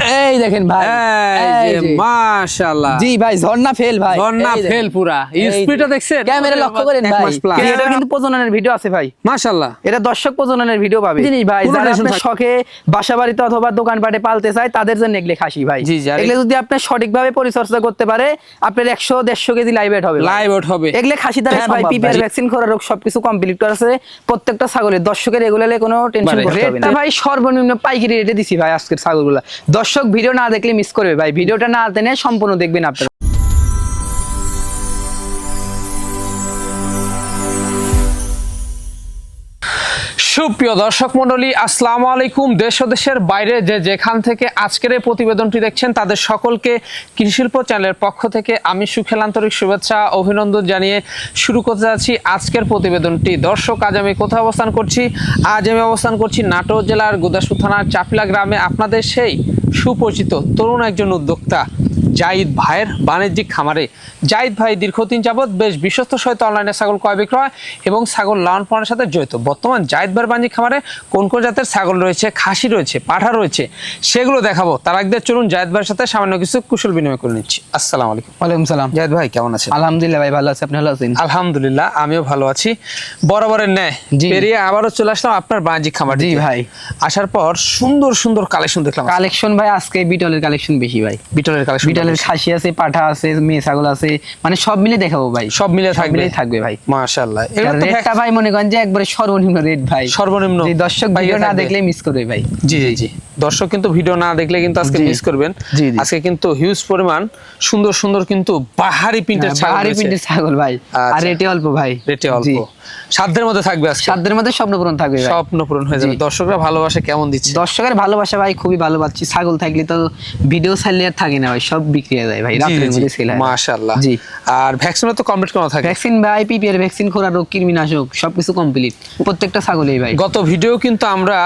এই দেখেন ভাই, এই যে মাশাআল্লাহ। জি ভাই, ঝর্ণা ফেল ভাই, ঝর্ণা ফেল পুরা। স্পিডটা দেখছেন? ক্যামেরা লক্ষ্য করেন ভাই, এটা কিন্তু প্রজননের ভিডিও আছে ভাই। মাশাআল্লাহ, এটা দর্শক প্রজননের ভিডিও পাবে। জিনিস ভাই, যারা আপনার শখে বাসা বাড়িতে অথবা দোকানপাটে পালতে চায় তাদের জন্য এগুলো খাসি ভাই। এগুলো যদি আপনি সঠিকভাবে পরিচর্যা করতে পারে, আপনার 100-150 কেজি লাইভ ওয়েট হবে। লাইভ ওয়েট হবে। এগুলো খাসি দ্বারা ভাই পিপিআর ভ্যাকসিন করা রোগ সবকিছু কমপ্লিট করা আছে প্রত্যেকটা ছাগলের। দর্শকের এগুলালে কোনো টেনশন করতে হবে না ভাই। সর্বনিম্ন পাইকারি রেটে দিছি ভাই আজকের ছাগলগুলা। দর্শক ভিডিও না দেখলে মিস করবে ভাই, ভিডিওটা না টেনে সম্পূর্ণ দেখবেন আপনারা। সুপ্রিয় দর্শক মন্ডলী, আসসালামু আলাইকুম। দেশ ও দেশের বাইরে যে যেখান থেকে আজকের এই প্রতিবেদনটি দেখছেন তাদের সকলকে কৃষি শিল্প চ্যানেলের পক্ষ থেকে আমি সুখেল আন্তরিক শুভেচ্ছা অভিনন্দন জানিয়ে শুরু করতে যাচ্ছি আজকের প্রতিবেদনটি। দর্শক, আজ আমি কোথায় অবস্থান করছি? আজ আমি অবস্থান করছি নাটোর জেলার গুদাসপুর থানার চাপিলা গ্রামে। আপনাদের সেই সুপরিচিত তরুণ একজন উদ্যোক্তা জাহিদ ভাইয়ের বাণিজ্যিক খামারে। জাহিদ ভাই দীর্ঘদিন যাবৎ বেশ বিশ্বস্ত সহিত অনলাইনে ছাগল ক্রয় বিক্রয় এবং ছাগল লালন পালনের সাথে জড়িত। বর্তমান জাহিদ ভাইয়ের বাণিজ্যিক খামারে কোন কোন জাতের ছাগল রয়েছে, খাসি রয়েছে, পাঠা রয়েছে, সেগুলো দেখাবো। তার আগে চলুন জাহিদ ভাইয়ের সাথে সামান্য কিছু কুশল বিনিময় করে নিচ্ছি। আসসালামু আলাইকুম। ওয়ালাইকুম সালাম। জাহিদ ভাই কেমন আছেন? আলহামদুলিল্লাহ ভাই, ভালো আছি। আপনি ভালো আছেন? আলহামদুলিল্লাহ, আমিও ভালো আছি। বরাবরের ন্যায় পেরিয়ে আবারও চলে আসলাম আপনার বাণিজ্যিক খামার। জি ভাই, আসার পর সুন্দর সুন্দর কালেকশন দেখলাম। কালেকশন ভাই আজকে বিটলের কালেকশন বেশি ভাই। বিটলের কালেকশন, বিটলের খাসি আছে, পাঠা আছে, মেয়ে ছাগল আছে, মানে সব মিলে দেখাবো ভাই। সব মিলে থাকবে ভাই। মাশাআল্লাহ। রেটটা ভাই মনে করেন যে একবারে সর্বনিম্ন রেট ভাই, সর্বনিম্ন। দর্শক ভিডিও না দেখলে মিস করবে ভাই। জি জি জি, দর্শক কিন্তু ভিডিও না দেখলে কিন্তু আজকে মিস করবেন। আজকে কিন্তু হিউজ পরিমাণ সুন্দর সুন্দর কিন্তু বাহারি প্রিন্টের ছাগল ভাই, আর রেটে অল্প ভাই, রেটে অল্প, সাধ্যের মধ্যে থাকবে। আজকে সাধ্যের মধ্যে স্বপ্নপূরণ থাকবে ভাই, স্বপ্নপূরণ হয়ে যাবে। দর্শকরা ভালোবাসা কেমন দিচ্ছে? দর্শকের ভালোবাসা ভাই খুবই ভালো পাচ্ছি। ছাগল থাকলে তো ভিডিও ছাড়লে আর থাকে না ভাই, সব বিক্রি হয়ে যায় ভাই, রাতের মধ্যে সেল হয়। মাশাআল্লাহ। জি, আর ভ্যাকসিনও তো কমপ্লিট করা থাকে। ভ্যাকসিন ভাই, পিপিআর ভ্যাকসিন, খোরা রোগ, কৃমিনাশক সবকিছু কমপ্লিট প্রত্যেকটা ছাগলেই ভাই। গত ভিডিও কিন্তু আমরা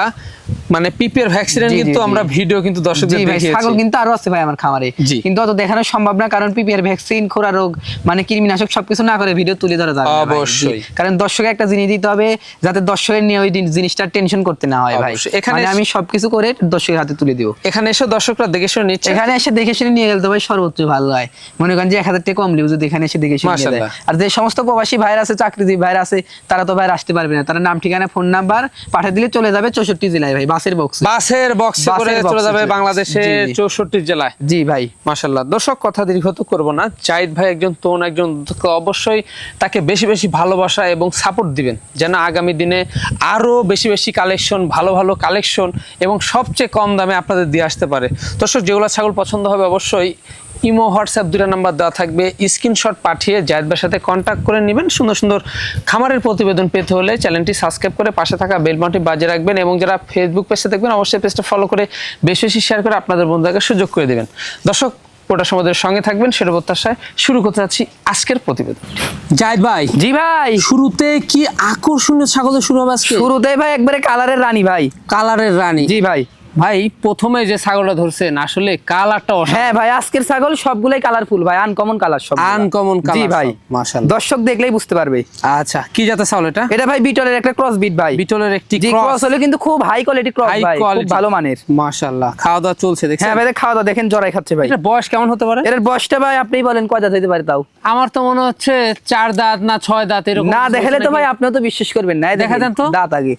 মানে পিপিআর ভ্যাকসিনের কিন্তু আমরা ভিডিও কিন্তু দর্শকদের দেখিয়েছি। ছাগল কিন্তু আরো আছে ভাই আমার খামারে, কিন্তু অত দেখানো সম্ভব না, কারণ পিপিআর ভ্যাকসিন, খোরা রোগ মানে কৃমিনাশক সবকিছু না করে ভিডিও তুলে ধরা যাবে না অবশ্যই। কারণ দর্শকের একটা জিনিস দিতে হবে যাতে দর্শকের নিয়ে ওই জিনিসটা টেনশন করতে না হয় ভাই। এখানে আমি সবকিছু করে দর্শকের হাতে তুলে দিব। এখানে এসে দর্শকরা দেখে শুনে নিচ্ছে, এখানে এসে দেখে শুনে নিয়ে গেলে তো ভাই সর্বোচ্চ ভালো হয়। মনে করেন যে 1000 টাকা কম লিউ যদি এখানে এসে দেখে শুনে নিয়ে যায়। আর যে সমস্ত প্রবাসী ভাইরা আছে, চাকরিজীবী ভাইরা আছে, তারা তো ভাই আসতে পারবে না, তারা নাম ঠিকানা ফোন নাম্বার পাঠিয়ে দিলে চলে যাবে 64 জেলায় ভাই, বাসের বক্সে করে চলে যাবে বাংলাদেশের 64 জেলায়। জি ভাই, মাশাআল্লাহ। দর্শক, কথা দীর্ঘত করব না। জাহিদ ভাই একজন তরুণ একজন, অবশ্যই তাকে বেশি বেশি ভালোবাসা এবং সাপোর্ট দিবেন যেন আগামী দিনে আরো বেশি বেশি কালেকশন, ভালো ভালো কালেকশন এবং সবচেয়ে কম দামে আপনাদের দিয়ে আসতে পারে। দর্শক, যেগুলো ছাগল পছন্দ হবে অবশ্যই ইমো, হোয়াটসঅ্যাপ দুটো নাম্বার দেওয়া থাকবে, স্ক্রিনশট পাঠিয়ে জাহিদ ভাইয়ের সাথে কন্ট্যাক্ট করে নেবেন। সুন্দর সুন্দর খামারের প্রতিবেদন পেতে হলে চ্যানেলটি সাবস্ক্রাইব করে পাশে থাকা বেল বাটনটি বাজিয়ে রাখবেন, এবং যারা ফেসবুক পেজে দেখবেন অবশ্যই পেজটা ফলো করে বেশি বেশি শেয়ার করে আপনাদের বন্ধুদেরকে সুযোগ করে দেবেন। দর্শক, পুরোটা সময়ের সঙ্গে থাকবেন সেটা প্রত্যাশায় শুরু করতে যাচ্ছি আজকের প্রতিবেদন। জাহিদ ভাই, জি ভাই, শুরুতে কি আকর্ষণীয় ছাগল শুরু হবে আজকে? শুরুতেই ভাই একবারে কালারের রানী ভাই, কালারের রানী। জি ভাই। ভাই, প্রথমে যে ছাগলটা ধরছেন আসলে কালারটা, হ্যাঁ ভাই, আজকের ছাগল সবগুলাই কালারফুল ভাই, আনকমন কালার সব, আনকমন কালার। জি ভাই, মাশাআল্লাহ, দর্শক দেখলেই বুঝতে পারবে। আচ্ছা, কি জাতের ছাগল এটা? এটা ভাই বিটলের একটা ক্রস বিট ভাই, বিটলের একটি ক্রস হলে কিন্তু খুব হাই কোয়ালিটি ক্রস ভাই, খুব ভালো মানের। মাশাআল্লাহ, খাওয়া দাওয়া চলছে দেখছেন? হ্যাঁ ভাই, খাওয়া দাওয়া দেখেন জড়াই খাচ্ছে ভাই। এটা বয়স কেমন হতে পারে? এর বয়সটা ভাই আপনিই বলেন কয় দাঁত হতে পারে তাও? আমার তো মনে হচ্ছে 4 দাঁত না 6 দাঁত এরকম। না দেখালে তো ভাই আপনিও তো বিশ্বাস করবেন না। দেখা দেন তো দাঁত আগে।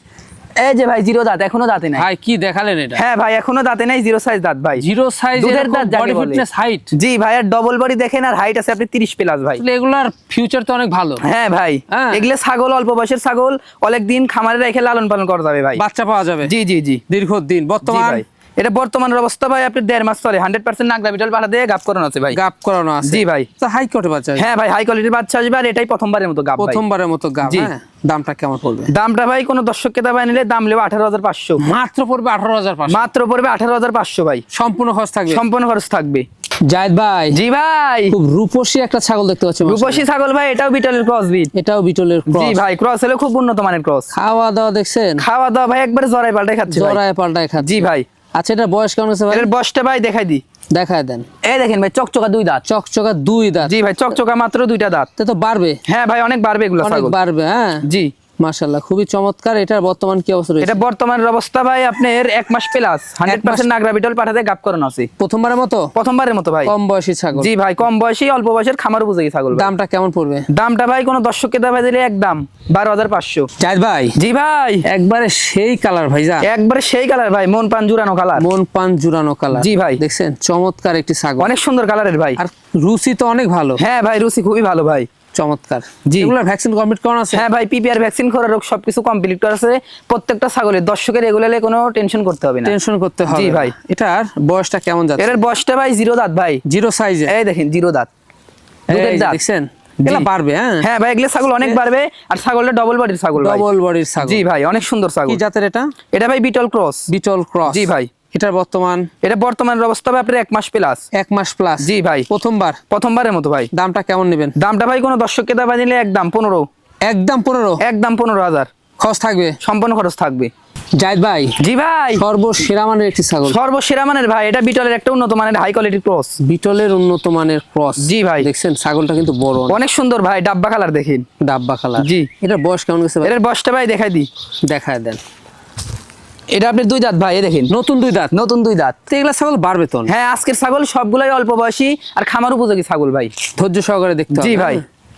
এই যে ভাই, 0 দাঁত, এখনো দাঁতে নাই ভাই। কি দেখালেন এটা? হ্যাঁ ভাই, এখনো দাঁতে নাই, 0 সাইজ দাঁত ভাই, 0 সাইজ দুধের দাঁত, বডি ফিটনেস, হাইট। জি ভাই, আর ডবল বডি দেখেন, আর হাইট আছে আপনি 30 প্লাস ভাই। এগুলার ফিউচার তো অনেক ভালো। হ্যাঁ ভাই, এগুলা ছাগল অল্প বয়সের ছাগল, অনেক দিন খামারে রেখে লালন পালন করা যাবে ভাই, বাচ্চা পাওয়া যাবে। জি জি জি, দীর্ঘদিন। বর্তমান এটা বর্তমানের অবস্থা ভাই আপনি 1.5 মাস চলে, 100% নাগরা বিটল পাঠা দিয়ে গাপ করানো আছে ভাই, গাপ করানো আছে। জি ভাই, তো হাই কোয়ালিটির বাচ্চা। হ্যাঁ ভাই, হাই কোয়ালিটির বাচ্চা আসবে, আর এটাই প্রথমবারের মতো গাপ, প্রথমবারের মতো গাপ। হ্যাঁ, দামটা কেমন পড়বে? দামটা ভাই কোন দর্শককে দাবায় নিলে দাম নেবে 18,500 মাত্র। পড়বে 18,500 মাত্র, পড়বে 18,500 ভাই। সম্পূর্ণ খরচ থাকবে? সম্পূর্ণ খরচ থাকবে। জাহিদ ভাই, জি ভাই, খুব রূপসী একটা ছাগল দেখতে পাচ্ছি। রূপসী ছাগল ভাই, এটাও বিটলের ক্রস বিট। এটাও বিটলের ক্রস। জি ভাই, ক্রস হলে খুব উন্নত মানের ক্রস। খাওয়া দাওয়া দেখছেন? খাওয়া দাওয়া ভাই একবারে জড়াই পাল্টাই খাচ্ছে, জড়ায় পাল্টায় খাচ্ছে। জি ভাই। আচ্ছা, এটা বয়স কেমন আছে ভাই? এর বয়সটা ভাই দেখাই দি, দেখায় দেন। এই দেখেন ভাই, চকচকা 2 দাঁত। চকচকা 2 দাঁত? জি ভাই, চকচকা মাত্র 2টা দাঁত। তো বাড়বে? হ্যাঁ ভাই, অনেক বাড়বে এগুলো ছাগল, অনেক বাড়বে। হ্যাঁ জি। মাশাআল্লাহ খুবই চমৎকার। এটার বর্তমান কি অবস্থা রয়েছে? এটা বর্তমানের অবস্থা ভাই আপনার 1 মাস প্লাস 100% নাগরা বিটল পাঠাতে গাব করানো আছে। প্রথমবারের মতো ভাই কম বয়সী ছাগল। জি ভাই কম বয়সী অল্প বয়সের খামার উপযোগী ছাগল ভাই। দামটা কেমন পড়বে? দামটা ভাই কোনো দর্শককে দাম দিলে একদম 12,500। জাহিদ ভাই জি ভাই একবারে সেই কালার ভাইজান, একবারে সেই কালার ভাই, মন পান জুড়ানো কালার। মন পান জুড়ানো কালার। জি ভাই দেখছেন চমৎকার একটি ছাগল, অনেক সুন্দর কালারের ভাই। আর রুচি তো অনেক ভালো। হ্যাঁ ভাই রুচি খুবই ভালো ভাই। চমৎকার। জি। এগুলোর ভ্যাকসিন কমপ্লিট করানো আছে? হ্যাঁ ভাই পিপিআর ভ্যাকসিন করার সবকিছু কমপ্লিট করা আছে। প্রত্যেকটা ছাগলের দর্শকের এগুলালে কোনো টেনশন করতে হবে না। টেনশন করতে হবে জি না। ভাই। এটার বয়সটা কেমন যাচ্ছে? এর বয়সটা ভাই 0 দাঁত ভাই। জিরো সাইজে। এই দেখেন 0 দাঁত, দুধের দাঁত। দেখছেন জি। এগুলা পারবে? হ্যাঁ ভাই এগুলো ছাগল অনেক বাড়বে। আর ছাগলটা ডবল বডির ছাগল ভাই। ডবল বডির ছাগল। জি ভাই অনেক সুন্দর ছাগল। কি জাতের এটা? এটা ভাই বিটল ক্রস। বিটল ক্রস। জি ভাই। এটার বর্তমান? এটা বর্তমানের অবস্থা ভাই আপনার 1 মাস প্লাস। 1 মাস প্লাস। জি ভাই প্রথমবারের মতো ভাই। দামটা কেমন নেবেন? দামটা ভাই কোনো দর্শককে দাবা দিলে একদম 15। একদম 15? একদম 15,000 খরচ থাকবে? সম্পূর্ণ খরচ থাকবে। জাহিদ ভাই জি ভাই সর্বসেরা মানের একটি ছাগল। সর্বসেরা মানের ভাই, এটা বিটলের একটা উন্নত মানের হাই কোয়ালিটি ক্রস। বিটলের উন্নত মানের ক্রস। জি ভাই। দেখছেন ছাগলটা কিন্তু বড়, অনেক সুন্দর ভাই, ডাব্বা কালার দেখেন। ডাব্বা কালার। জি। এটার বয়স কেমন গেছে ভাই? এর বয়সটা ভাই দেখাই দি। দেখায় দেন। এটা আপনি 2 দাঁত ভাই, এই দেখেন নতুন 2 দাঁত। নতুন 2 দাঁত। তো এগুলা ছাগল বাড়বে তো? হ্যাঁ আজকের ছাগল সবগুলাই অল্প বয়সী আর খামার উপযোগী ছাগল ভাই। ধৈর্য সহকারে দেখতে হবে। জি ভাই।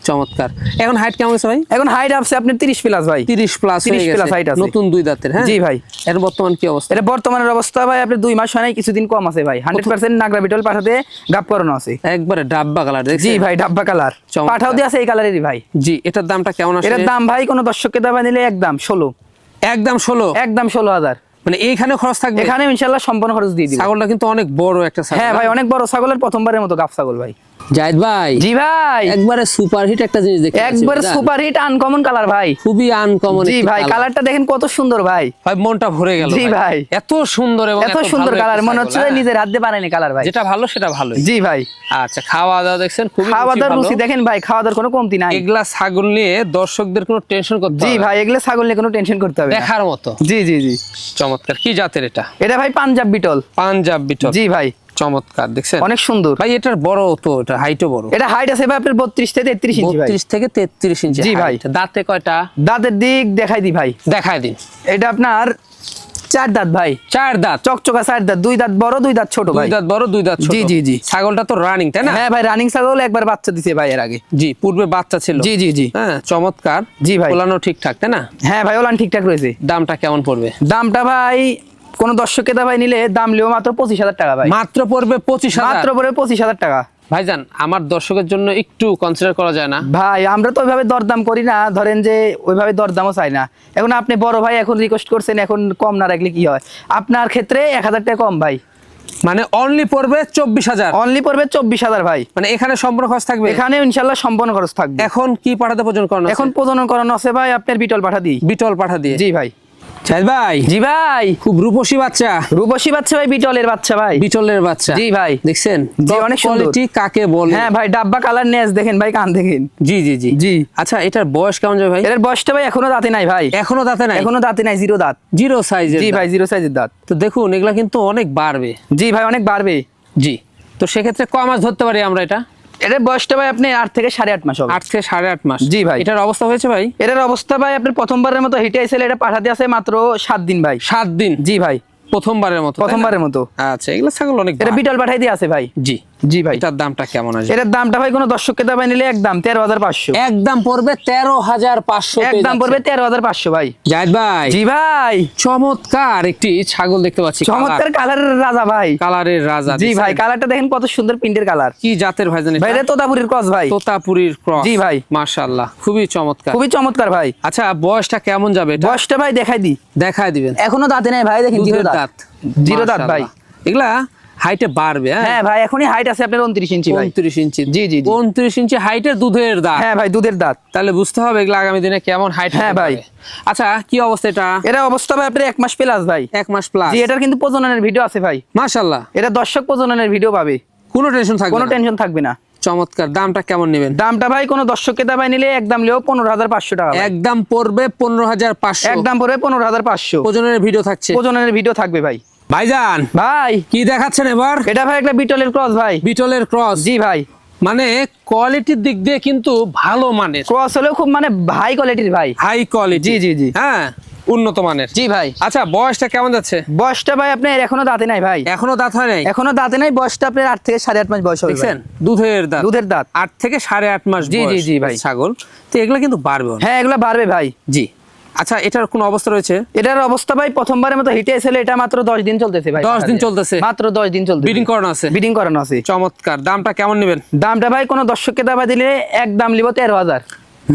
চমৎকার। এখন হাইট কেমন আছে ভাই? এখন হাইট আছে আপনার 30 প্লাস ভাই। 30 প্লাস হয়ে 30 গেছে। প্লাস হাইট আছে। নতুন 2 দাঁতের। হ্যাঁ জি ভাই। এর বর্তমান কি অবস্থা? এটা বর্তমানের অবস্থা ভাই আপনার 2 মাস হয় নাই, কিছুদিন কম আছে ভাই। 100% নাগরা বিটল পাঠাতে গাব করানো আছে। একবারে ডাব্বা কালার। দেখছেন? জি ভাই ডাব্বা কালার। চমৎকার। পাঠাও দিয়ে আছে এই কালারেরই ভাই। জি। এটার দামটা কেমন আসে? এটার দাম ভাই কোনো দর্শককে দাবা নিলে একদম 16। একদম 16? একদম 16,000। মানে এইখানে খরচ থাকবে? এখানে ইনশাআল্লাহ সম্পূর্ণ খরচ দিয়ে দিব। ছাগলটা কিন্তু অনেক বড় একটা ছাগল। হ্যাঁ ভাই অনেক বড় ছাগলের প্রথমবারের মতো গাব ছাগল ভাই। জাহিদ ভাই জি ভাই একবারে সুপারহিট একটা জিনিস দেখতে পাচ্ছি। একবারে সুপারহিট আনকমন কালার ভাই। খুবই আনকমন। জি ভাই কালারটা দেখেন কত সুন্দর ভাই। ভাই মনটা ভরে গেল। জি ভাই এত সুন্দর এবং এত সুন্দর কালার, মনে হচ্ছে নিজের হাত দিয়ে বানায়নি কালার ভাই। যেটা ভালো সেটা ভালো। জি ভাই। আচ্ছা খাওয়া দাওয়া দেখছেন খুবই খাওয়া দাওয়ার রুচি দেখেন ভাই, খাওয়া দাওয়ার কোনো কমতি নাই। এগুলা ছাগল নিয়ে দর্শকদের কোনো টেনশন করতে হবে জি না। ভাই এগুলো ছাগল নিয়ে কোনো টেনশন করতে হবে না। দেখার মতো। জি জি জি চমৎকার। কি জাতের এটা? এটা ভাই পাঞ্জাব বিটল। পাঞ্জাব বিটল। জি ভাই চমৎকার। দেখছেন অনেক সুন্দর ভাই। এটার বড় তো, এটা হাইটও বড়। এটা হাইট আছে ভাই আপনার 32 থেকে 33 ইঞ্চি ভাই। 32 থেকে 33 ইঞ্চি। জি ভাই। দাঁতে কয়টা? দাঁতের দিক দেখাই দি ভাই। দেখায় দিন। এটা আপনার 4 দাঁত ভাই। 4 দাঁত। চকচকা 4 দাঁত, 2 দাঁত বড় 2 দাঁত ছোট ভাই। 2 দাঁত বড় 2 দাঁত ছোট। জি জি জি ছাগলটা তো রানিং তাই না? হ্যাঁ ভাই রানিং ছাগল, একবার বাচ্চা দিছে ভাই এর আগে। জি পূর্বে বাচ্চা ছিল। জি জি জি হ্যাঁ চমৎকার। জি ভাই। ওলানো ঠিকঠাক তাই না? হ্যাঁ ভাই ওলান ঠিকঠাক রয়েছে। দামটা কেমন পড়বে? দামটা ভাই কোন দর্শককে ভাই নিলে দাম লিও মাত্র 25,000 টাকা ভাই। মাত্র পড়বে 25,000? মাত্র পড়বে 25,000 টাকা। ভাইজান আমার দর্শকের জন্য একটু কনসিডার করা যায় না? ভাই আমরা তো ওইভাবে দরদাম করি না, ধরেন যে ওইভাবে দরদামও চাই না। এখন আপনি বড় ভাই এখন রিকোয়েস্ট করছেন, এখন কম না রাখলে কি হয়? আপনার ক্ষেত্রে 1,000 টাকা কম ভাই। মানে অনলি পড়বে 24,000? অনলি পড়বে 24,000 ভাই। মানে এখানে সম্পূর্ণ খরচ থাকবে? এখানে ইনশাআল্লাহ সম্পূর্ণ খরচ থাকবে। এখন কি পাঠাতে প্রয়োজন করানো? এখন প্রজনন করানো আছে ভাই আপনার বিটল পাঠা দিই। বিটল পাঠা দিয়ে? জি ভাই। জাহিদ ভাই জি ভাই খুব রূপসী বাচ্চা। রূপসী বাচ্চা ভাই, বিটলের বাচ্চা ভাই। বিটলের বাচ্চা। জি ভাই দেখছেন জি অনেক সুন্দর। কোয়ালিটি কাকে বলে? হ্যাঁ ভাই ডাব্বা কালার নেজ দেখেন ভাই, কান দেখেন। জি জি জি জি আচ্ছা এটার বয়স কেমন যাবে ভাই? এর বয়সটা ভাই এখনো দাঁতে নাই ভাই। এখনো দাঁতে নাই? এখনো দাঁতে নাই, 0 দাঁত। জিরো সাইজের? জি ভাই 0 সাইজের দাঁত। তো দেখুন এগুলা কিন্তু অনেক বাড়বে। জি ভাই অনেক বাড়বে। জি। তো সেক্ষেত্রে কয় মাস ধরতে পারি আমরা এটা? এর বয়সটা ভাই আপনি 8 থেকে 8.5 মাস হবে। 8 থেকে 8.5 মাস। জি ভাই। এটার অবস্থা হয়েছে ভাই? এটার অবস্থা ভাই আপনার প্রথমবারের মতো হিটে আইছিল, এটা পাঠাতে আছে মাত্র 7 দিন ভাই। 7 দিন? জি ভাই প্রথমবারের মতো? প্রথমবারের মতো। আচ্ছা এগুলা ছাগল অনেক এটা বিটল পাঠাই দিয়ে আছে ভাই। জি জি ভাই। এটার দামটা কেমন আসবে? এটার দামটা ভাই কোনো দর্শককে দাবাই নিলে একদম 13,500। একদম পড়বে 13,500। একদম পড়বে 13,500 ভাই। জাহিদ ভাই জি ভাই চমৎকার একটি ছাগল দেখতে পাচ্ছি। চমৎকার কালারের রাজা ভাই। কালারের রাজা। জি ভাই কালারটা দেখেন কত সুন্দর প্রিন্টের কালার। কি জাতের ভাই জানেন? ভাই এটা তোতাপুরীর ক্রস ভাই। তোতাপুরীর ক্রস। জি ভাই। মাশাআল্লাহ খুবই চমৎকার। খুবই চমৎকার ভাই। আচ্ছা বয়সটা কেমন যাবে এটা? বয়সটা ভাই দেখাই দি। দেখায় দিবেন। এখনো দাঁতে নাই ভাই, দেখেন 0 দাঁত। 0 দাঁত ভাই। এগুলা হাইটে বাড়বে? হ্যাঁ ভাই এখনই হাইট আছে আপনার 29 ইঞ্চি ভাই। 29 ইঞ্চি? জি জি জি 29 ইঞ্চি হাইটের দুধের দাঁত? হ্যাঁ ভাই দুধের দাঁত। তাহলে বুঝতে হবে এগুলা আগামী দিনে কেমন হাইট। হ্যাঁ ভাই। আচ্ছা কি অবস্থা এটা? এর অবস্থা ভাই আপনার 1 মাস প্লাস ভাই। 1 মাস প্লাস? জি এটার কিন্তু প্রজননের ভিডিও আছে ভাই। মাশাআল্লাহ। এটা দর্শক প্রজননের ভিডিও পাবে, কোনো টেনশন থাকবে না? কোনো টেনশন থাকবে না। চমৎকার। দামটা কেমন নেবেন? দামটা ভাই কোনো দর্শককে দাবাই নিলে একদম লিও 15,500 টাকা ভাই। একদম পড়বে 15,500? একদম পড়বে 15,500। প্রজননের ভিডিও থাকছে? প্রজননের ভিডিও থাকবে ভাই। ভাইজান ভাই কি দেখাচ্ছেন এবার? এটা ভাই একটা বিটলের ক্রস ভাই। বিটলের ক্রস? জি ভাই মানে কোয়ালিটির দিক দিয়ে কিন্তু ভালো মানের, ক্রস হলেও খুব মানে হাই কোয়ালিটির ভাই। High quality. জি জি জি। হ্যাঁ, উন্নত মানের। জি ভাই। আচ্ছা, বয়সটা কেমন যাচ্ছে? বয়সটা ভাই আপনার এখনো দাঁতে নাই ভাই। এখনো দাঁত হয় নাই? এখনো দাঁতে নাই, বয়সটা আপনার 8 থেকে 8.5 মাস বয়স হবে। দেখছেন, দুধের দাঁত। দুধের দাঁত 8 থেকে 8.5 মাস জি জি বয়স জি ভাই। ছাগল। তো এগুলা কিন্তু বাড়বে অনেক। হ্যাঁ, এগুলো বাড়বে ভাই। জি। আচ্ছা, এটার কোন অবস্থা রয়েছে? এটার অবস্থা ভাই প্রথমবারের মতো হিটে এসেলে, এটা মাত্র 10 দিন চলতেছে ভাই। 10 দিন চলতেছে? মাত্র 10 দিন চলতেছে। ব্রিডিং করানো আছে? ব্রিডিং করানো আছে। চমৎকার। দামটা কেমন নেবেন? দামটা ভাই কোনো দর্শককে দাবা দিলে একদম নিব 13,000।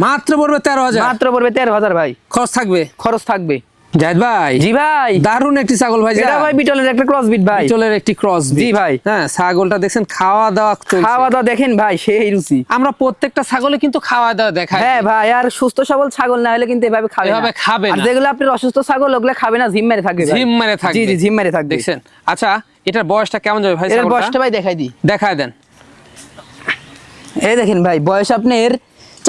মাত্র পড়বে 13,000? মাত্র পড়বে 13,000 ভাই। খরচ থাকবে? খরচ থাকবে। জাহিদ ভাই। জি ভাই। দারুণ একটি ছাগল ভাই। এটা ভাই বিটলের একটা ক্রস বিট ভাই। বিটলের একটি ক্রস। জি ভাই। হ্যাঁ, ছাগলটা দেখছেন খাওয়া দাওয়া চলছে। খাওয়া দাওয়া দেখেন ভাই, সেই রুচি। আমরা প্রত্যেকটা ছাগলে কিন্তু খাওয়া দাওয়া দেখাই। হ্যাঁ ভাই, আর সুস্থ সবল ছাগল না হলে কিন্তু এভাবে খাবে না। এভাবে খাবে আর না। যেগুলো আপনার অসুস্থ ছাগল, ওগুলো খাবে না, ঝিম মেরে থাকবে ভাই। ঝিম মেরে থাকবে। জি জি, ঝিম মেরে থাকবে। দেখছেন। আচ্ছা, এটার বয়সটা কেমন যাবে ভাই? এর ছাগলটা বয়সটা ভাই দেখাই দি। দেখায় দেন। এই দেখেন ভাই, বয়স আপনার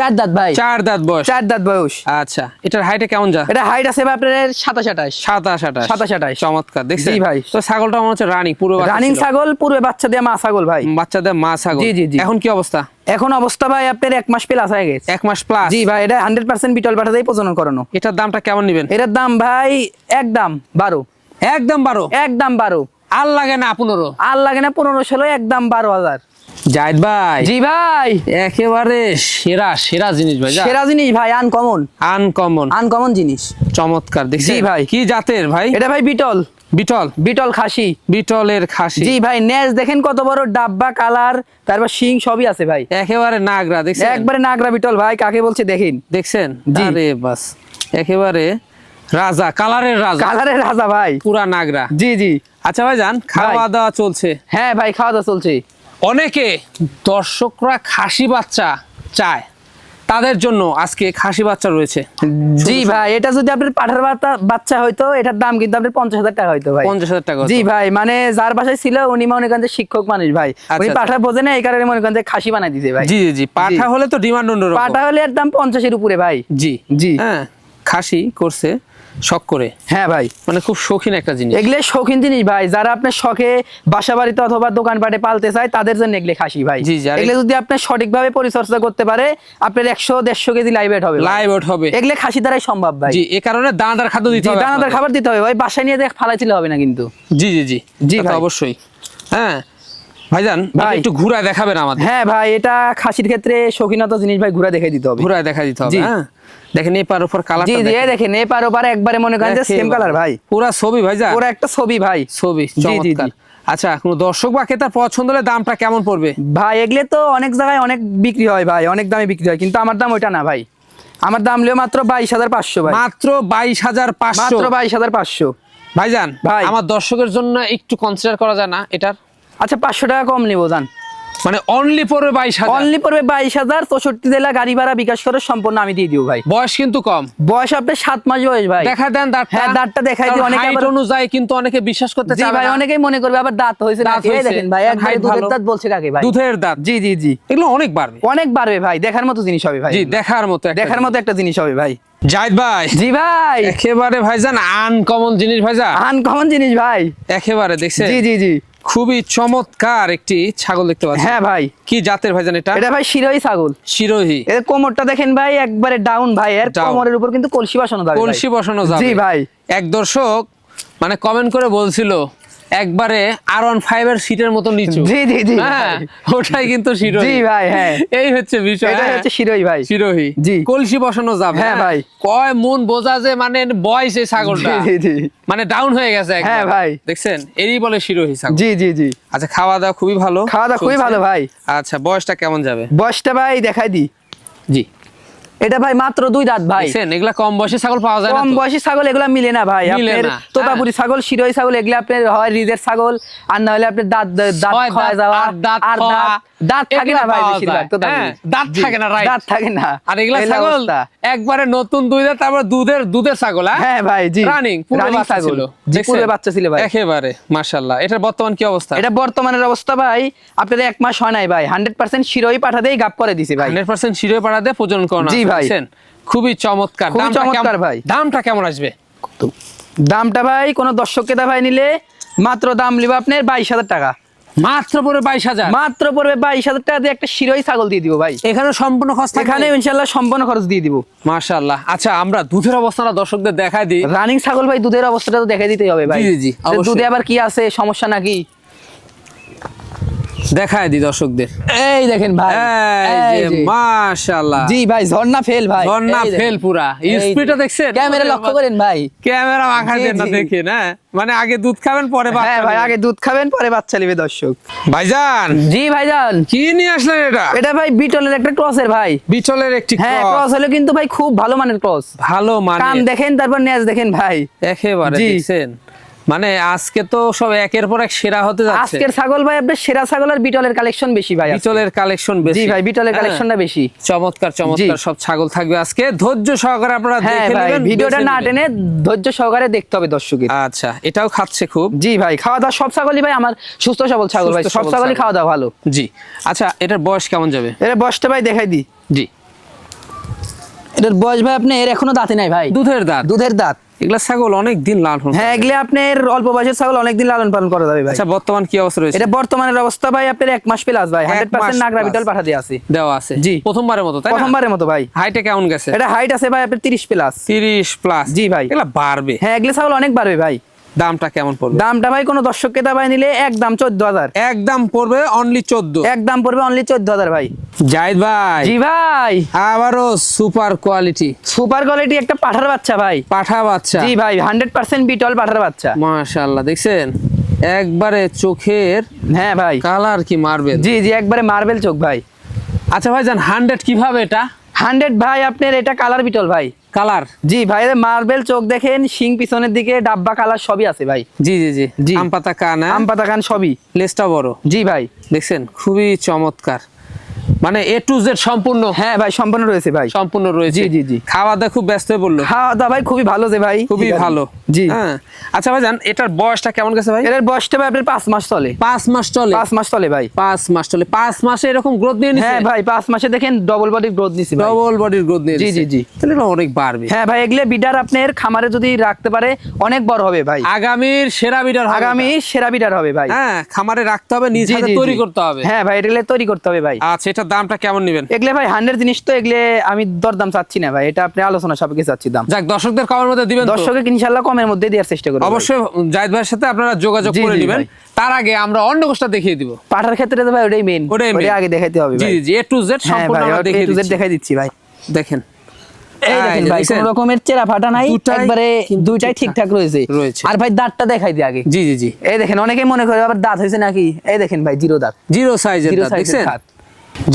4 দাঁত ভাই। 4 দাঁত বয়স। 4 দাঁত বয়স। আচ্ছা, এটার হাইটে কেমন যা? এটা হাইট আছে ভাই আপনার 27-28। 27-28। চমৎকার। দেখছেন? জি ভাই। তো ছাগলটা মনে হচ্ছে রানিং, পুরো রানিং ছাগল, পূর্বে বাচ্চা দেয়া মা ছাগল ভাই। বাচ্চাদের মা ছাগল। জি জি জি। এখন কি অবস্থা? এখন অবস্থা ভাই আপনার 1 মাস প্লাস হয়ে গেছে। 1 মাস প্লাস? জি ভাই, এটা 100% বিটল পাঠাতেই প্রজনন করানো। এটার দামটা কেমন নেবেন? এটার দাম ভাই একদম 12। একদম 12? একদম 12। আর লাগে না 15? আর লাগে না 15-16, একদম 12,000। জাহিদ ভাই। জি ভাই। একেবারে সেরা সেরা জিনিস ভাই। সেরা জিনিস ভাই, আনকমন। আনকমন। আনকমন জিনিস। চমৎকার। দেখছেন? জি ভাই। কি জাতের ভাই? এটা ভাই বিটল। বিটল? বিটল খাসি। বিটলের খাসি। জি ভাই, নেজ দেখেন কত বড়, ডাব্বা কালার, তারপর শিং সবই আছে ভাই। একেবারে নাগরা। দেখছেন? একবারে নাগরা বিটল ভাই, কাকে বলছে দেখেন। দেখছেন? জি। আরে বাস, একেবারে রাজা, কালারের রাজা। কালারের রাজা ভাই। পুরা নাগরা। জি জি। আচ্ছা ভাই যান, খাওয়া দাওয়া চলছে? হ্যাঁ ভাই, খাওয়া দাওয়া চলছে। অনেকে দর্শকরা খাসি বাচ্চা চায়, তাদের জন্য আজকে খাসি বাচ্চা রয়েছে। জি ভাই, এটা যদি আপনার পাঠার বাচ্চা হয়তো, এটার দাম কিন্তু আপনার 50,000 টাকা হয়তো ভাই। 50,000 টাকা? জি ভাই, মানে যার বাসায় ছিল উনি মনে করেন যে শিক্ষক মানুষ ভাই, উনি আচ্ছা। পাঠা বোঝে না, এই কারণে মনে করেন যে খাসি বানাই দিছে ভাই। জি জি জি। পাঠা হলে তো ডিমান্ড অন্যরকম। পাঠা হলে এর দাম 50-এর উপরে ভাই। জি জি। হ্যাঁ, খাসি করছে শখ করে। হ্যাঁ ভাই, মানে খুব শৌখিন একটা জিনিস। এগুলো শৌখিন জিনিস ভাই, যারা আপনার শখে বাসা বাড়িতে অথবা দোকানপাটে পালতে চায় তাদের জন্য এগুলো খাসি ভাই। জি, জি। এগুলো যদি আপনি সঠিকভাবে পরিচর্যা করতে পারে, আপনার 100-150 কেজি লাইভ ওয়েট হবে। লাইভ ওয়েট হবে। এগুলো খাসি দ্বারাই সম্ভব ভাই। জি, এই কারণে দানাদার খাদ্য দিতে জি, হবে। দানাদার খাবার দিতে হবে ভাই, বাসায় নিয়ে দেখ ফালাইতে হবে না কিন্তু। জি জি জি জি তা তো ভাই। অবশ্যই। হ্যাঁ ভাইজান, ভাই। একটু ঘুরা দেখাবেন আমাদের। হ্যাঁ ভাই, এটা খাসির ক্ষেত্রে শৌখিনতা জিনিস ভাই, ঘুরে দেখে দিতে হবে। ঘুরা দেখা দিতে হবে। জি। হ্যাঁ, দেখেন এপার উপর কালার। জি জি, এই দেখেন এপার ওপার একবারে মনে করেন যে সেম কালার ভাই। পুরা ছবি ভাইজান। ওরা একটা ছবি ভাই। ছবি জি, জি, চমৎকার। জি। আচ্ছা, কোন দর্শক বা ক্রেতার পছন্দ হলে দামটা কেমন পড়বে? ভাই এগুলো তো অনেক জায়গায় অনেক বিক্রি হয় ভাই, অনেক দামে বিক্রি হয়, কিন্তু আমার দাম ওইটা না ভাই। আমার দাম হলো মাত্র 22,500 ভাই। মাত্র 22,500? মাত্র 22,500 ভাইজান ভাই। আমার দর্শকের জন্য একটু কনসিডার করা যায় না এটার? আচ্ছা, 500 টাকা কম নিবো জান। মানে অনলি পড়বে 22,000? অনলি পড়বে 22,000। 64 জেলা গাড়ি ভাড়া বিকাশ করে সম্পূর্ণ আমি দিয়ে দিব ভাই। বয়স কিন্তু কম। বয়স আপনার 7 মাস বয়স ভাই। দেখা দেন দাঁতটা। হ্যাঁ, দাঁতটা দেখাই দিই। অনেকে হাইট আবার অনুযায়ী কিন্তু অনেকে বিশ্বাস করতে জি চায় ভাই, না। অনেকেই মনে করবে আবার দাঁত হয়েছে দাঁত নাকি। এই হয়েছে, দেখেন ভাই, একবারে height দুধের ভালো। দাঁত বলছে কাকে ভাই। দুধের দাঁত। জি জি জি। এগুলো অনেক বাড়বে। অনেক বাড়বে ভাই, দেখার মতো জিনিস হবে ভাই। জি, দেখার মতো একটা দেখার মতো একটা জিনিস হবে ভাই। জাহিদ ভাই। জি ভাই। একেবারে ভাইজান আনকমন জিনিস ভাইজান। আনকমন জিনিস ভাই। একেবারে দেখছেন? জি জি জি। খুবই চমৎকার একটি ছাগল দেখতে পাচ্ছি। হ্যাঁ ভাই। কি জাতের ভাইজান এটা? এটা ভাই শিরোহী ছাগল। শিরোহী? এর কোমরটা দেখেন ভাই, একবারে ডাউন ভাই। এর Down। কোমরের উপর কিন্তু কলসি বসানো যাবে ভাই। কলসি বসানো যাবে? জি ভাই। এক দর্শক মানে কমেন্ট করে বলছিল একবারে R15 এর সিটের মতো নিচু। জি জি জি হ্যাঁ, ভাই। ওটাই কিন্তু শিরোহী। জি ভাই, হ্যাঁ। এই হচ্ছে বিষয়। এটা হ্যাঁ। হচ্ছে শিরোহী ভাই। শিরোহী। জি। কলসি বসানো যাবে? হ্যাঁ ভাই। কয় মন বোঝা যে মানে বয়স এই ছাগলটা জি জি জি। মানে ডাউন হয়ে গেছে একবার। হ্যাঁ ভাই। দেখছেন? এরই বলে শিরোহী ছাগল। জি জি জি। আচ্ছা, খাওয়া দাওয়া খুবই ভালো? খাওয়া দাওয়া খুবই চলছে? ভালো ভাই। আচ্ছা, বয়সটা কেমন যাবে? বয়সটা ভাই দেখাই দি। জি। এটা ভাই মাত্র 2 দাঁত ভাই। দেখছেন? এগুলা কম বয়সী ছাগল পাওয়া যায় না কম তো? বয়সী ছাগল এগুলা মিলে না ভাই। মিলে আপনার না। তোতাপুরি ছাগল, শিরোহী ছাগল, এগুলা আপনার হয় রিজের ছাগল, আর না হলে আপনার দাঁত দাঁত হয় ক্ষয় দাঁত, যাওয়া, আর দাঁত আর খাওয়া। দাঁত থাকে না এগুলা ভাই পাওয়া বেশিরভাগ যায়। তোতাপুরি। হ্যাঁ, দাঁত জি, থাকে না, right। দাঁত থাকে না। আর এগুলা এই ছাগল অবস্থা। একবারে নতুন দুই দাঁত, তারপর দুধের ছাগল। হ্যাঁ ভাই, জি। রানিং পুরো রানিং বাচ্চা ছাগল। ছিল। জি, দেখছেন? পুরো বাচ্চা ছিল ভাই। একেবারে মাশাআল্লাহ। এটার বর্তমান কি অবস্থা? এটা বর্তমানের অবস্থা ভাই আপনাদের 1 মাস হয় নাই ভাই, 100% শিরোহী পাঠাতেই গাপ করে দিছে ভাই। 100% শিরোহী পাড়া দিয়ে প্রজনন করানো জি আছে, ভাই। দেখছেন? খুবই চমৎকার। খুবই দামটা চমৎকার কেমন- ভাই। দামটা কেমন আসবে? দামটা ভাই কোন দর্শক ক্রেতা ভাই নিলে মাত্র দাম লিবা আপনার 22,000 টাকা। মাত্র পড়বে 22,000, মাত্র পড়বে 22,000 টাকা দিয়ে একটা শিরোই ছাগল দিয়ে দিব ভাই। এখানে সম্পূর্ণ খরচ থাকবে? এখানে ইনশাআল্লাহ সম্পূর্ণ খরচ দিয়ে দিব। মাশাআল্লাহ। আচ্ছা আমরা দুধের অবস্থাটা দর্শকদের দেখায় দিই। রানিং ছাগল ভাই, দুধের অবস্থাটা তো দেখাই দিতেই হবে ভাই। জি, জি, যে অবশ্যই। দুধে আবার কি আছে, সমস্যা নাকি দেখায় দিই দর্শকদের। এই দেখেন ভাই, এই যে মাশাআল্লাহ। জি ভাই, ঝর্ণা ফেল ভাই, ঝর্ণা এই দেখেন। ফেল পুরা। স্পিডটা দেখছেন? ক্যামেরা লক্ষ্য করেন ভাই, ক্যামেরা মাখায় দেন না, জি। দেখেন। হ্যাঁ মানে আগে দুধ খাবেন পরে বাচ্চা হ্যাঁ ভাই, নেবেন। আগে দুধ খাবেন পরে বাচ্চা নেবে দর্শক। ভাইজান জি ভাইজান, কি নিয়ে আসলেন এটা? এটা ভাই বিটলের একটা ক্রসের ভাই। বিটলের একটি হ্যাঁ, ক্রস। ক্রস হলো কিন্তু ভাই খুব ভালো মানের ক্রস। ভালো মানে কান দেখেন, তারপর নেজ দেখেন ভাই। একেবারে জি। দেখছেন, মানে আজকে তো সব একের পর এক সেরা হতে যাচ্ছে। আজকের ছাগল ভাই আপনার সেরা ছাগল আর বিটলের কালেকশন বেশি ভাই আজকে। বিটলের কালেকশন বেশি। জি ভাই, বিটলের হ্যাঁ। কালেকশনটা বেশি। চমৎকার চমৎকার জি। সব ছাগল থাকবে আজকে। ধৈর্য সহকারে আপনারা হ্যাঁ দেখে ভাই, নেবেন, ভিডিওটা বেছে না নেবেন। টেনে ধৈর্য সহকারে দেখতে হবে দর্শকের। আচ্ছা, এটাও খাচ্ছে খুব। জি ভাই, খাওয়া দাওয়া সব ছাগলই ভাই আমার সুস্থ সবল ছাগল ভাই, সুস্থ সব সবল ছাগলই ছাগল। খাওয়া দাওয়া ভালো। জি। আচ্ছা এটার বয়স কেমন যাবে? এর বয়সটা ভাই দেখাই দি। জি। এটার বয়স ভাই আপনি এর এখনো দাঁতে নাই ভাই, দুধের দাঁত। দুধের দাঁত। এগুলা ছাগল অনেক দিন লালন। হ্যাঁ, এগুলো আপনার অল্প বয়সের ছাগল অনেকদিন লালন পালন করা যাবে ভাই। আচ্ছা বর্তমান কি অবস্থা রয়েছে? এটা বর্তমানের অবস্থা ভাই আপনার 1 মাস প্লাস ভাই, 100% নাগরা বিটল পাঠা দিয়ে আছে। দেওয়া আছে। জি। প্রথমবারের মতো তাই না? প্রথমবারের মতো ভাই। হাইটে কেমন গেছে? এটা হাইট আছে ভাই আপনার 30 প্লাস। 30 প্লাস। জি ভাই। এগুলা বাড়বে। হ্যাঁ, এগুলো ছাগল অনেক বাড়বে ভাই। দামটা কেমন পড়বে? দামটা ভাই কোনো দর্শক ক্রেতা ভাই নিলে একদম 14,000। একদম পড়বে অনলি 14। একদম পড়বে অনলি 14,000 ভাই। জাহিদ ভাই জি ভাই, আবারও সুপার কোয়ালিটি সুপার কোয়ালিটি একটা পাঠার বাচ্চা ভাই। পাঠা বাচ্চা। জি ভাই, 100% বিটল পাঠার বাচ্চা। মাশাআল্লাহ দেখছেন একবারে চোখের হ্যাঁ ভাই, কালার কি মারবে। জি জি, একবারে মার্বেল চোখ ভাই। আচ্ছা ভাই জান 100 কিভাবে এটা? 100 ভাই আপনার এটা কালার বিটল ভাই। কালার? জি ভাই, মার্বেল চোখ দেখেন, শিং পিছনের দিকে ডাব্বা কালার সবই আছে ভাই। জি জি জি। জি। আম পাতা কান, আম পাতা কান সবই। লেজটা বড়। জি ভাই। দেখছেন খুবই চমৎকার, মানে এ টু জেড সম্পূর্ণ। হ্যাঁ ভাই, সম্পূর্ণ রয়েছে ভাই। সম্পূর্ণ রয়েছে। জি জি জি। খাওয়া দাওয়া খুব ব্যস্ত হয়ে পড়লো। খাওয়া দাওয়া ভাই খুবই ভালো যে ভাই, খুবই ঠিক আছে। ভালো। জি। হ্যাঁ। আচ্ছা ভাই জান এটার বয়সটা কেমন গেছে ভাই? এর বয়সটা ভাই আপনার 5 মাস চলে। 5 মাস চলে। 5 মাস চলে ভাই। 5 মাস চলে। 5 মাসে এরকম গ্রোথ নিয়ে নিছে? হ্যাঁ ভাই, 5 মাসে দেখেন ডবল বডির গ্রোথ নিছে ভাই। ডবল বডির গ্রোথ নিয়ে জি, নিছে। জি, জি। তাহলে এটা অনেক বাড়বে। হ্যাঁ ভাই, এগুলো বিডার আপনার খামারে যদি রাখতে পারে অনেক বড় হবে ভাই। আগামীর সেরা বিডার হবে আগামী এটা। সেরা বিডার হবে ভাই। হ্যাঁ খামারে রাখতে হবে, নিজ জি, হাতে জি, তৈরি জি। করতে হবে। হ্যাঁ ভাই, এগুলো তৈরি করতে হবে ভাই। আচ্ছা এটার দামটা কেমন নেবেন? এগুলো ভাই 100 জিনিস তো, এগুলো আমি দরদাম চাচ্ছি না ভাই, এটা আপনি আলোচনা সাপেক্ষে চাচ্ছি দাম। যাক দর্শকদের কমের মধ্যে দিবেন তো? দর্শকের ইনশাআল্লাহ কমের মধ্যে দেওয়ার চেষ্টা করব। অবশ্যই জাহিদ ভাইয়ের সাথে আপনারা যোগাযোগ জি, করে জি, নেবেন। ভাই। তার আগে আমরা অন্য কোষটা দেখিয়ে দিব। পাঠার ক্ষেত্রে তো ভাই ওটাই মেইন, ওটাই main। আগে দেখাইতে হবে জি ভাই। জি, এ টু জেড হ্যাঁ সম্পূর্ণ ভাই, আমরা A দেখিয়ে to Z দিচ্ছি। দেখাই দিচ্ছি ভাই। দেখেন এই দেখেন ভাই, দেখছেন? কোনো রকমের চেরা ফাটা নাই, দুটাই একবারে কিন্তু দুইটাই ঠিকঠাক রয়েছে। রয়েছে। আর ভাই দাঁতটা দেখাই দিই আগে। জি জি জি। এই দেখেন, অনেকে মনে করে আবার দাঁত হয়েছে নাকি, এই দেখেন ভাই জিরো দাঁত। জিরো সাইজের জিরো দাঁত, সাইজের দেখছেন? দাঁত।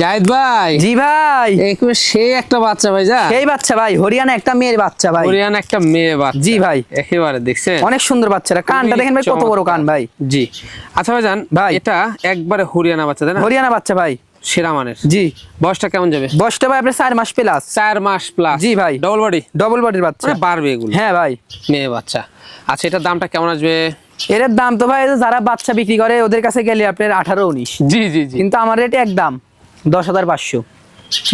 জাহিদ ভাই জি ভাই, একবার সে একটা বাচ্চা ভাই যা। সেই বাচ্চা ভাই, হরিয়ানা একটা মেয়ের বাচ্চা ভাই। কোরিয়ান একটা মেয়ে বাচ্চা। জি ভাই। একেবারে দেখছেন অনেক সুন্দর বাচ্চাটা, কানটা দেখেন ভাই কত বড় কান ভাই। জি। আচ্ছা ভাই জান ভাই। এটা একবারে হরিয়ানা বাচ্চা তাই না? হরিয়ানা বাচ্চা ভাই। সেরা মানের। জি। বয়সটা কেমন যাবে? বয়সটা ভাই আপনার 4 মাস প্লাস। 4 মাস প্লাস। জি ভাই। Double body. ডবল বডির বাচ্চা। মানে বাড়বে এগুলো। হ্যাঁ ভাই। মেয়ে বাচ্চা। আচ্ছা এটার দামটা কেমন আসবে? এর দাম তো ভাই এই যে যারা বাচ্চা বিক্রি করে ওদের কাছে গেলে আপনার 18-19, জি জি জি। কিন্তু আমার রেট একদম 10,500।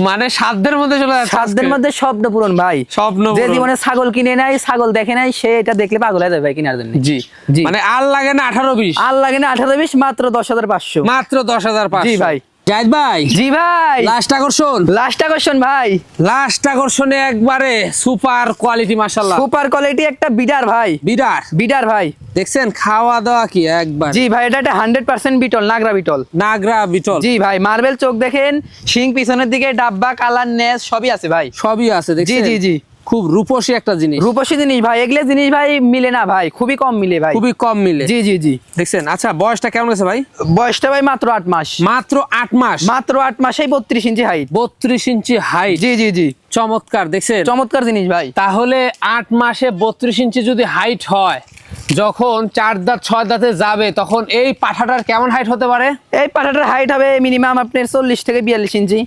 মানে সাধ্যের মধ্যে চলে যাচ্ছে। সাধ্যের মধ্যে স্বপ্ন পূরণ ভাই। স্বপ্ন যে পূরণ। জীবনে ছাগল কিনে নাই, ছাগল দেখে নাই, সে এটা দেখলে পাগল হয়ে যাবে ভাই কেনার জন্য। জি জি। মানে আর লাগে না 18-20, আর লাগে না 18-20, মাত্র 10,500। মাত্র 10,500। জি ভাই। জাহিদ ভাই জি ভাই, লাস্ট আকর্ষণ। লাস্ট আকর্ষণ ভাই, লাস্ট আকর্ষণে একবারে সুপার কোয়ালিটি মাশাআল্লাহ। সুপার কোয়ালিটি একটা বিডার ভাই। বিরাট। বিডার ভাই। দেখছেন খাওয়া দাওয়া কি একবার। জি ভাই, এটা একটা 100% বিটল, নাগরা বিটল। নাগরা বিটল। জি ভাই, মার্বেল চোখ দেখেন, শিং পিছনের দিকে ডাব্বা কালার নেস সবই আছে ভাই। সবই আছে জি দেখছেন। জি জি। খুব রূপসী একটা জিনিস। রূপসী জিনিস ভাই, এগুলো জিনিস ভাই মিলে না ভাই, খুবই কম মিলে ভাই। খুবই কম মিলে। জি জি জি। দেখছেন। আচ্ছা বয়সটা কেমন আছে ভাই? বয়সটা ভাই মাত্র 8 মাস। মাত্র 8 মাস। মাত্র 8 মাসেই 32 ইঞ্চি হাইট। 32 ইঞ্চি হাইট। জি জি জি। চমৎকার দেখছেন। চমৎকার জিনিস ভাই। তাহলে 8 মাসে 32 ইঞ্চি যদি হাইট হয়, যখন 4 দাঁত 6 দাঁতে যাবে তখন এই পাঠাটার কেমন হাইট হতে পারে? এই পাঠাটার হাইট হবে মিনিমাম আপনার 40 থেকে 42 ইঞ্চি।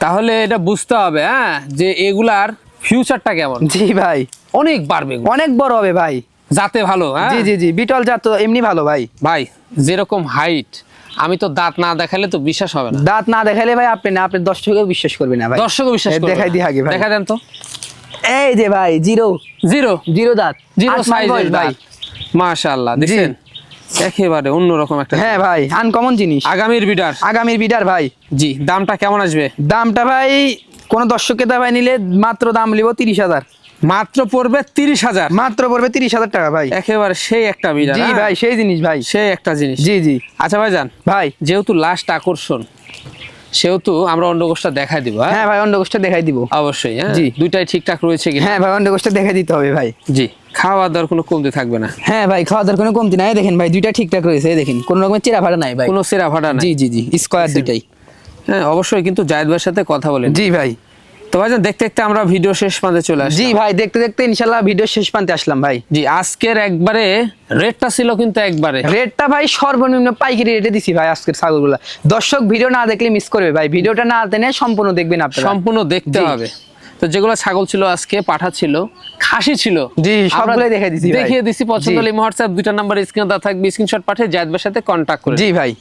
তাহলে এটা বুঝতে হবে হ্যাঁ যে এগুলার ফিউচারটা কেমন। জি ভাই, অনেক বাড়বে এগুলো। অনেক বড় হবে ভাই। যাতে ভালো হ্যাঁ। জি জি জি, বিটল জাত তো এমনি ভালো ভাই। ভাই যেরকম হাইট, আমি তো দাঁত না দেখালে তো বিশ্বাস হবে না। দাঁত না দেখাইলে ভাই আপনি না, আপনি দর্শকও বিশ্বাস করবে না ভাই। দর্শকও বিশ্বাস এই করবে দেখাই না। দিই আগে ভাই। দেখা দেন তো। এই যে ভাই, জিরো জিরো জিরো দাঁত, জিরো 8 মাস সাইজের বয়স ভাই। ভাই। মাশাআল্লাহ দেখছেন একেবারে অন্যরকম একটা। হ্যাঁ ভাই, আনকমন জিনিস, আগামীর বিডার। আগামীর বিডার ভাই। জি, দামটা কেমন আসবে? দামটা ভাই কোন দর্শককে ভাই নিলে মাত্র দাম লিব 30,000। মাত্র পড়বে 30,000? মাত্র পড়বে 30,000 টাকা ভাই। একেবারে সেই একটা বিডার। জি ভাই, সেই জিনিস ভাই, সেই একটা জিনিস। জি জি আচ্ছা ভাইজান, ভাই। যেহেতু লাস্ট আকর্ষণ, সেহেতু আমরা অন্ডকোষটা দেখাই দিব। হ্যাঁ ভাই, অন্ডকোষটা দেখাই দিব অবশ্যই। হ্যাঁ, জি। দুইটাই ঠিকঠাক রয়েছে কিনা? হ্যাঁ ভাই, অন্ডকোষটা দেখাই দিতে হবে ভাই। জি, খাওয়া দাওয়ার কোনো কমতি থাকবে না? হ্যাঁ ভাই, খাওয়া দাওয়ার কোনো কমতি নাই। দেখেন ভাই, দুইটা ঠিকঠাক রয়েছে, এই দেখেন কোনো রকমের চেরা ভাড়া নাই ভাই, কোনো সেরা ভাড়া নাই। জি জি জি, স্কয়ার দুইটাই। হ্যাঁ, অবশ্যই কিন্তু জায়েদ ভাইয়ের সাথে কথা বলেন। জি ভাই। তো ভাইজান, দেখতে দেখতে আমরা ভিডিও শেষ প্রান্তে চলে আসি। জি ভাই, দেখতে দেখতে ইনশাল্লাহ ভিডিও শেষ প্রান্তে আসলাম ভাই। জি, আজকের একবারে রেটটা ছিল কিন্তু একবারে রেটটা ভাই সর্বনিম্ন পাইকারি রেটে দিছি ভাই আজকের ছাগলগুলা। দর্শক ভিডিও না দেখলে মিস করবে ভাই, ভিডিওটা না টেনে সম্পূর্ণ দেখবেন আপনারা, সম্পূর্ণ দেখতে জি। হবে। তো যেগুলো ছাগল ছিল আজকে, পাঠা ছিল, খাসি ছিল, জি, আমরা সবগুলাই দেখাই দিছি ভাই। দেখিয়ে দিছি। পছন্দ জি। হলে হোয়াটসঅ্যাপ দুইটা নাম্বার স্ক্রিনে দেওয়া থাকবে, স্ক্রিনশট পাঠিয়ে জায়েদ ভাইয়ের সাথে কন্ট্যাক্ট করে জি ভাই।